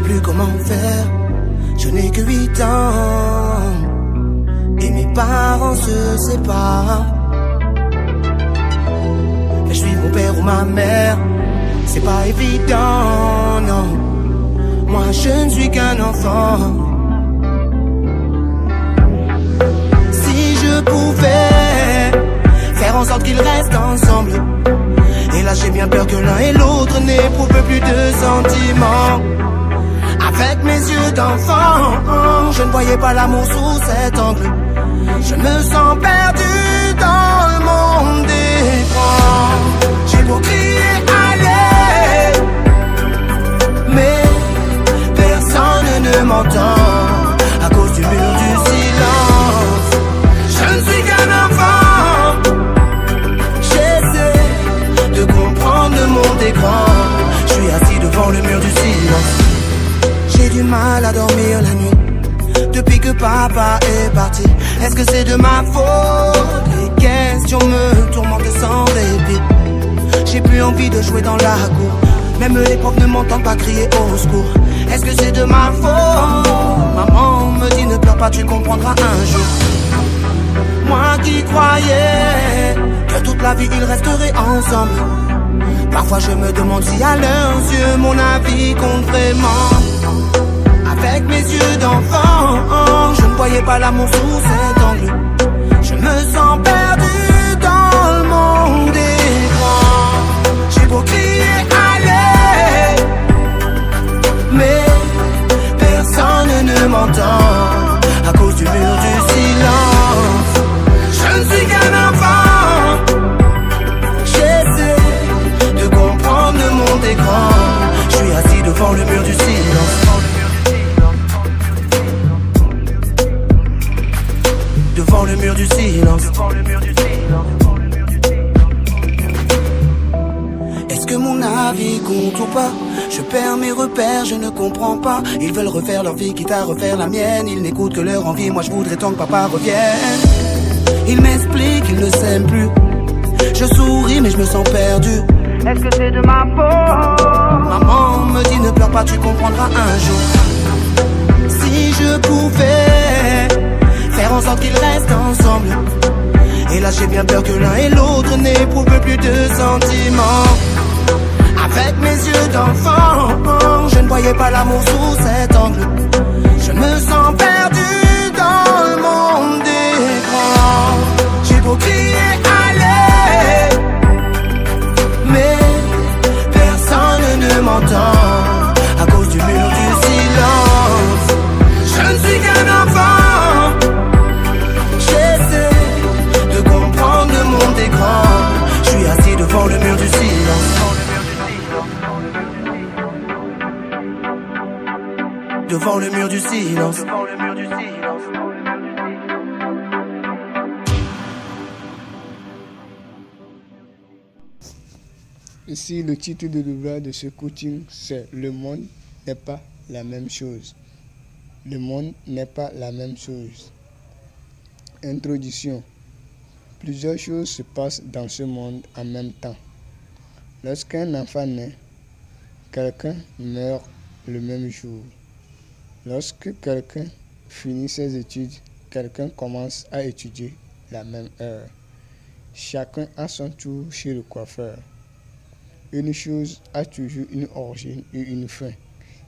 plus comment faire. Je n'ai que 8 ans et mes parents se séparent. Mais je suis mon père ou ma mère, c'est pas évident, non. Moi je ne suis qu'un enfant. Si je pouvais faire en sorte qu'ils restent ensemble, et là j'ai bien peur que l'un et l'autre n'éprouvent plus de sentiments. Avec mes yeux d'enfant, je ne voyais pas l'amour sous cet angle. Je me sens perdu dans le monde des grands. J'ai beau crier allez, mais personne ne m'entend à cause du mur du silence. Je ne suis qu'un enfant, j'essaie de comprendre le monde est grand. Je suis assis devant le mur du silence. J'ai du mal à dormir la nuit depuis que papa est parti. Est-ce que c'est de ma faute? Les questions me tourmentent sans répit. J'ai plus envie de jouer dans la cour. Même les profs ne m'entendent pas crier au secours. Est-ce que c'est de ma faute? Maman me dit ne pleure pas, tu comprendras un jour. Moi qui croyais que toute la vie ils resteraient ensemble, parfois je me demande si à leurs yeux mon avis compte vraiment. Avec mes yeux d'enfant, je ne voyais pas l'amour sous cet angle. Je me sens perdu dans le monde des grands. J'ai beau crier allez, mais personne ne m'entend à cause du mur du silence. Je ne suis qu'un enfant, j'essaie de comprendre le monde est grand. Je suis assis devant le mur du silence. Devant le mur du silence. Est-ce que mon avis compte ou pas? Je perds mes repères, je ne comprends pas. Ils veulent refaire leur vie, quitte à refaire la mienne. Ils n'écoutent que leur envie, moi je voudrais tant que papa revienne. Ils m'expliquent qu'ils ne s'aiment plus. Je souris mais je me sens perdu. Est-ce que c'est de ma faute? Maman me dit ne pleure pas, tu comprendras un jour. Si je pouvais faire en sorte qu'ils restent ensemble, et là j'ai bien peur que l'un et l'autre n'éprouvent plus de sentiments. Avec mes yeux d'enfant, je ne voyais pas l'amour sous cet angle. Je me sens perdu dans le monde des grands. J'ai beau crier allez, mais personne ne m'entend à cause du mur du silence. Je ne suis qu'un enfant, j'essaie de comprendre le monde est grand. Je suis assis devant le mur du silence. Devant le mur du silence. Ici, le titre de l'ouvrage de ce coaching, c'est « Le monde n'est pas la même chose ». Le monde n'est pas la même chose. Introduction. Plusieurs choses se passent dans ce monde en même temps. Lorsqu'un enfant naît, quelqu'un meurt le même jour. Lorsque quelqu'un finit ses études, quelqu'un commence à étudier la même heure. Chacun a son tour chez le coiffeur. Une chose a toujours une origine et une fin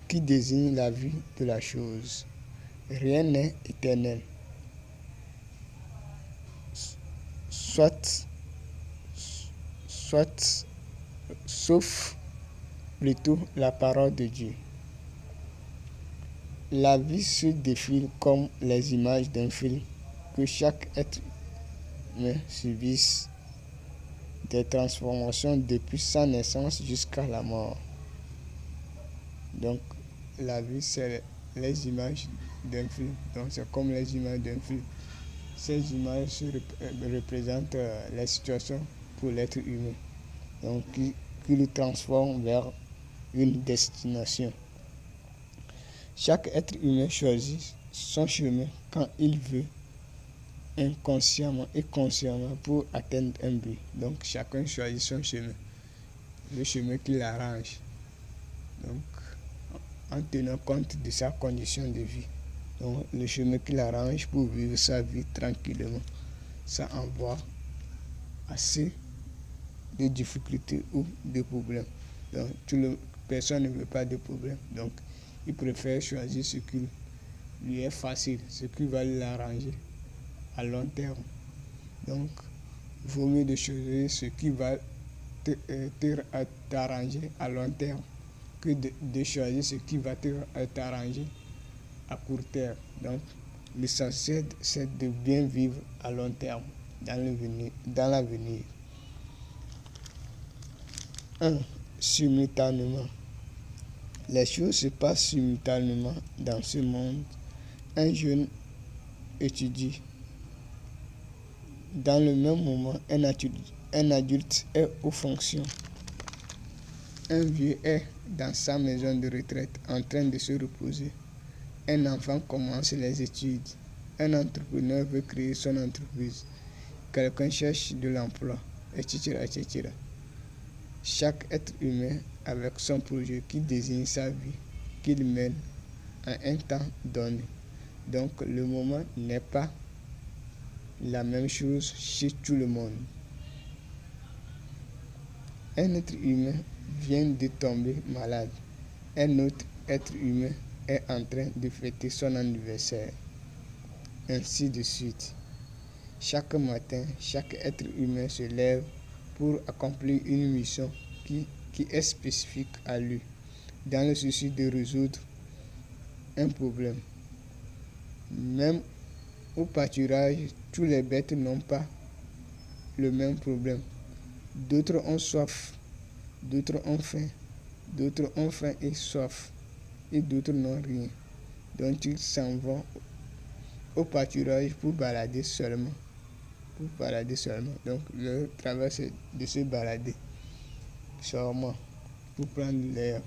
qui désigne la vie de la chose. Rien n'est éternel. Sauf plutôt la parole de Dieu. La vie se défile comme les images d'un film que chaque être humain subisse des transformations depuis sa naissance jusqu'à la mort. Donc, la vie, c'est les images d'un film. Donc, c'est comme les images d'un film. Ces images représentent les situations pour l'être humain, donc qui le transforment vers une destination. Chaque être humain choisit son chemin quand il veut, inconsciemment et consciemment, pour atteindre un but. Donc chacun choisit son chemin, le chemin qui l'arrange. Donc en tenant compte de sa condition de vie. Donc, le chemin qu'il arrange pour vivre sa vie tranquillement, sans avoir assez de difficultés ou de problèmes. Donc, personne ne veut pas de problème. Donc, il préfère choisir ce qui lui est facile, ce qui va l'arranger à long terme. Donc, il vaut mieux de choisir ce qui va t'arranger à long terme que de choisir ce qui va t'arranger à court terme. Donc, l'essentiel, c'est de bien vivre à long terme dans l'avenir. 1. Simultanément. Les choses se passent simultanément dans ce monde. Un jeune étudie. Dans le même moment, un adulte est aux fonctions. Un vieux est dans sa maison de retraite en train de se reposer. Un enfant commence les études. Un entrepreneur veut créer son entreprise. Quelqu'un cherche de l'emploi, etc., etc. Chaque être humain avec son projet qui désigne sa vie, qu'il mène à un temps donné. Donc le moment n'est pas la même chose chez tout le monde. Un être humain vient de tomber malade. Un autre être humain est en train de fêter son anniversaire. Ainsi de suite. Chaque matin, chaque être humain se lève pour accomplir une mission qui est spécifique à lui, dans le souci de résoudre un problème. Même au pâturage, tous les bêtes n'ont pas le même problème. D'autres ont soif, d'autres ont faim, d'autres ont faim et soif, et d'autres n'ont rien. Donc ils s'en vont au pâturage pour balader seulement. Donc leur travail c'est de se balader seulement pour prendre l'air.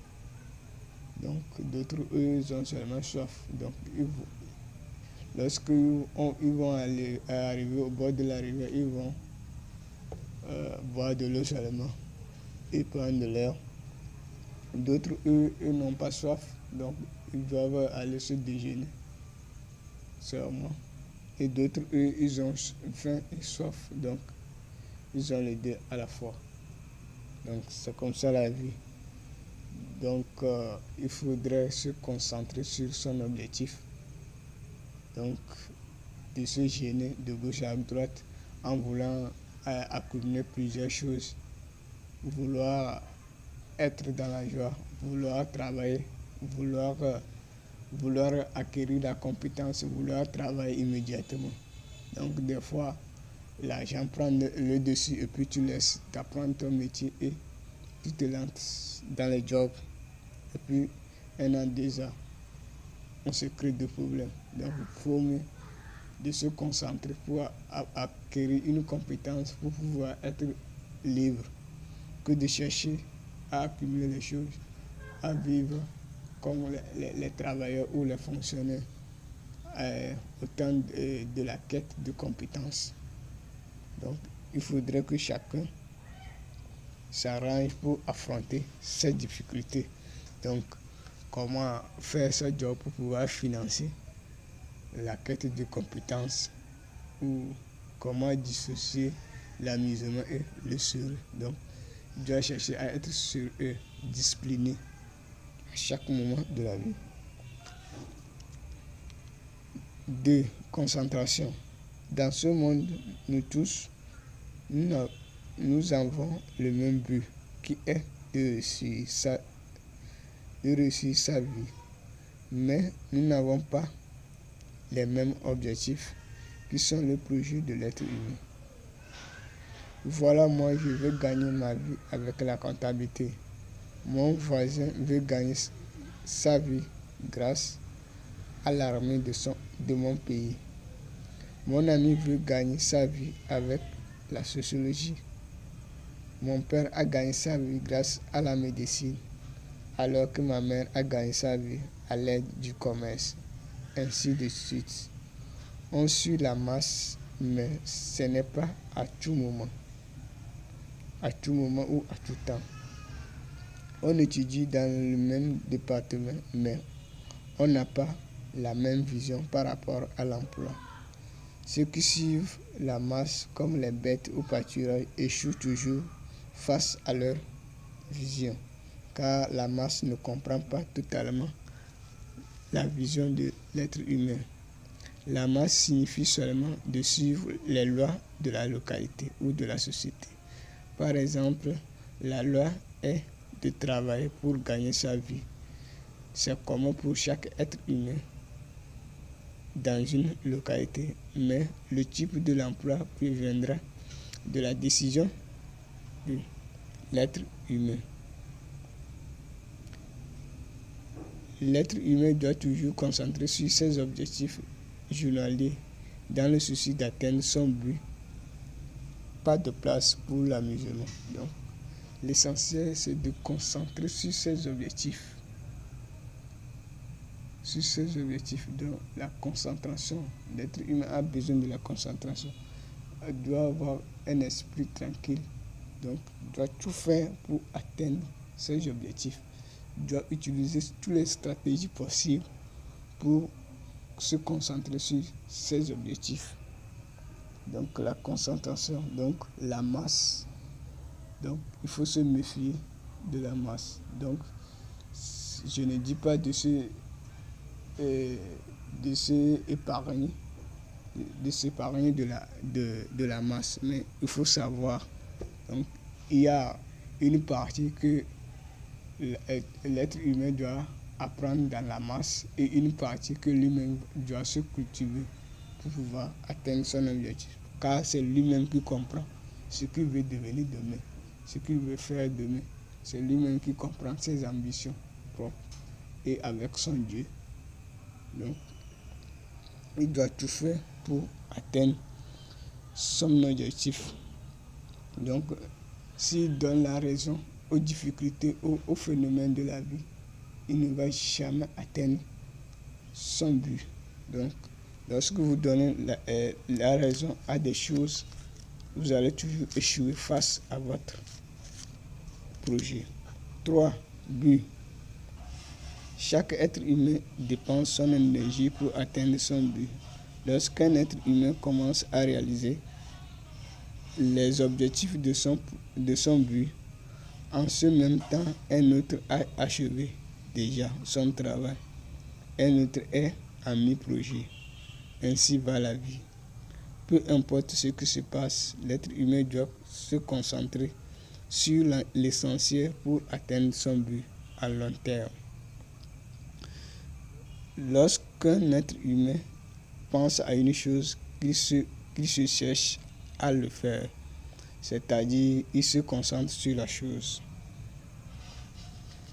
Donc d'autres eux ils ont seulement soif. Donc lorsqu'ils vont arriver au bord de la rivière, ils vont boire de l'eau seulement et prendre l'air. D'autres eux n'ont pas soif, donc ils doivent aller se déjeuner seulement. Et d'autres, eux, ils ont faim et soif, donc ils ont les deux à la fois. Donc c'est comme ça la vie. Donc il faudrait se concentrer sur son objectif. Donc de se gêner de gauche à droite en voulant accumuler plusieurs choses. Vouloir être dans la joie, vouloir travailler, vouloir acquérir la compétence, vouloir travailler immédiatement. Donc des fois, l'argent prend le dessus et puis tu laisses t'apprendre ton métier et tu te lances dans les jobs. Et puis, 1 an, 2 ans, on se crée des problèmes. Donc il faut mieux de se concentrer pour acquérir une compétence pour pouvoir être libre que de chercher à accumuler les choses, à vivre comme les travailleurs ou les fonctionnaires au temps de la quête de compétences. Donc, il faudrait que chacun s'arrange pour affronter ces difficultés. Donc, comment faire ce job pour pouvoir financer la quête de compétences ou comment dissocier l'amusement et le sérieux. Donc, il doit chercher à être sérieux, discipliné à chaque moment de la vie. 2. Concentration. Dans ce monde, nous tous, nous avons le même but qui est de réussir sa vie. Mais nous n'avons pas les mêmes objectifs qui sont le projet de l'être humain. Voilà, moi je veux gagner ma vie avec la comptabilité. Mon voisin veut gagner sa vie grâce à l'armée de mon pays. Mon ami veut gagner sa vie avec la sociologie. Mon père a gagné sa vie grâce à la médecine, alors que ma mère a gagné sa vie à l'aide du commerce. Ainsi de suite. On suit la masse, mais ce n'est pas à tout moment ou à tout temps. On étudie dans le même département, mais on n'a pas la même vision par rapport à l'emploi. Ceux qui suivent la masse, comme les bêtes au pâturage, échouent toujours face à leur vision, car la masse ne comprend pas totalement la vision de l'être humain. La masse signifie seulement de suivre les lois de la localité ou de la société. Par exemple, la loi est de travailler pour gagner sa vie. C'est commun pour chaque être humain dans une localité, mais le type de l'emploi proviendra de la décision de l'être humain. L'être humain doit toujours concentrer sur ses objectifs journaliers dans le souci d'atteindre son but. Pas de place pour l'amusement. Donc, l'essentiel, c'est de concentrer sur ses objectifs. Donc, la concentration. L'être humain a besoin de la concentration. Il doit avoir un esprit tranquille. Donc, il doit tout faire pour atteindre ses objectifs. Il doit utiliser toutes les stratégies possibles pour se concentrer sur ses objectifs. Donc, la concentration, donc la masse. Donc, il faut se méfier de la masse. Donc, je ne dis pas de se épargner de la masse, mais il faut savoir. Donc, il y a une partie que l'être humain doit apprendre dans la masse et une partie que lui-même doit se cultiver pour pouvoir atteindre son objectif. Car c'est lui-même qui comprend ce qu'il veut devenir demain, ce qu'il veut faire demain. C'est lui-même qui comprend ses ambitions propres et avec son Dieu. Donc, il doit tout faire pour atteindre son objectif. Donc, s'il donne la raison aux difficultés, aux phénomènes de la vie, il ne va jamais atteindre son but. Donc, lorsque vous donnez la raison à des choses, vous allez toujours échouer face à votre projet. 3. But. Chaque être humain dépense son énergie pour atteindre son but. Lorsqu'un être humain commence à réaliser les objectifs de son but, en ce même temps, un autre a achevé déjà son travail. Un autre est en mi-projet. Ainsi va la vie. Peu importe ce qui se passe, l'être humain doit se concentrer sur l'essentiel pour atteindre son but à long terme. Lorsqu'un être humain pense à une chose, qu'il se cherche à le faire, c'est-à-dire il se concentre sur la chose.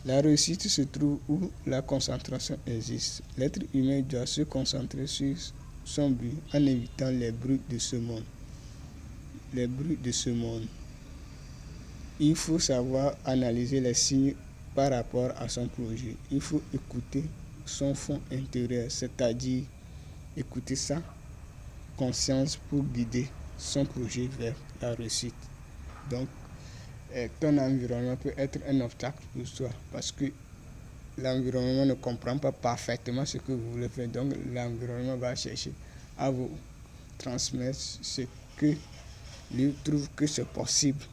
La réussite se trouve où la concentration existe. L'être humain doit se concentrer sur son but en évitant les bruits de ce monde. Les bruits de ce monde. Il faut savoir analyser les signes par rapport à son projet. Il faut écouter son fond intérieur, c'est-à-dire écouter sa conscience pour guider son projet vers la réussite. Donc, ton environnement peut être un obstacle pour toi parce que l'environnement ne comprend pas parfaitement ce que vous voulez faire. Donc, l'environnement va chercher à vous transmettre ce que lui trouve que c'est possible.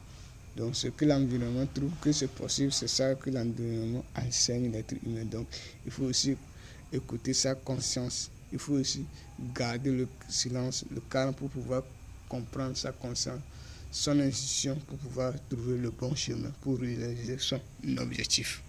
Donc, ce que l'environnement trouve que c'est possible, c'est ça que l'environnement enseigne l'être humain. Donc, il faut aussi écouter sa conscience. Il faut aussi garder le silence, le calme pour pouvoir comprendre sa conscience, son intuition pour pouvoir trouver le bon chemin pour réaliser son objectif.